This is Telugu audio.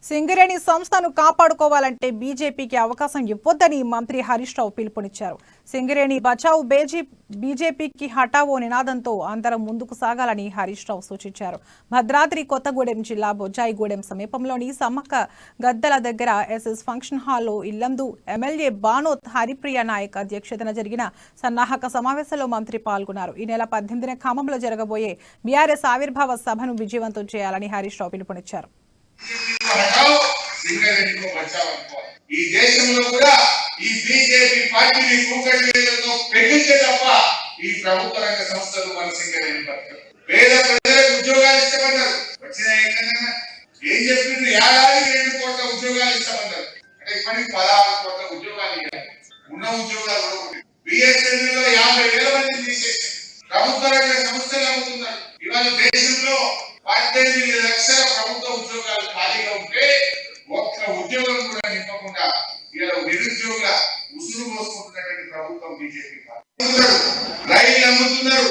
సింగరేణి సంస్థను కాపాడుకోవాలంటే బీజేపీకి అవకాశం ఇవ్వొద్దని మంత్రి హరీష్ రావు పిలుపునిచ్చారు. సింగరేణి బచావ్ బీజేపీకి హఠావో నినాదంతో అందరం ముందుకు సాగాలని హరీష్ రావు సూచించారు. భద్రాద్రి కొత్తగూడెం జిల్లా బొజ్జాయిగూడెం సమీపంలోని సమ్మక్క గద్దల దగ్గర ఎస్ఎస్ ఫంక్షన్ హాల్లో ఇల్లందు ఎమ్మెల్యే బానోత్ హరిప్రియ నాయక్ అధ్యక్షతన జరిగిన సన్నాహక సమావేశంలో మంత్రి పాల్గొన్నారు. ఈ నెల 18న ఖమ్మంలో జరగబోయే బీఆర్ఎస్ ఆవిర్భావ సభను విజయవంతం చేయాలని హరీష్ రావు పిలుపునిచ్చారు. ఈ దేశంలో కూడా ఈ బీజేపీ పార్టీని కూకట్లేతో పెట్టించే తప్ప ఈ ప్రభుత్వ రంగ సంస్థలు మన సింగరేణి పేద ప్రజలకు ఉద్యోగాలు ఇస్తామన్నారు. వచ్చిన ఏం చెప్పింది? ఏడాదికి 2 కోట్ల ఉద్యోగాలు ఇస్తామన్నారు. అంటే ఇప్పటికి 16 కోట్ల ఉద్యోగాలు ఇవ్వాలి. ఉన్న ఉద్యోగాలు బిఎస్ఎన్ఎల్ లో 50,000 మందిని తీసేసి ప్రభుత్వ రంగ సంస్థలు అమ్ముతున్నారు. ఇవాళ దేశంలో 18 లక్షల ప్రభుత్వ ఉద్యోగాలు ఖాళీగా ఉంటే ఒక్క ఉద్యోగం కూడా నింపకుండా ఇలా నిరుద్యోగుల ఉసురు మోసుకుంటున్నటువంటి ప్రభుత్వం బీజేపీ. రైళ్లు అమ్ముతున్నారు,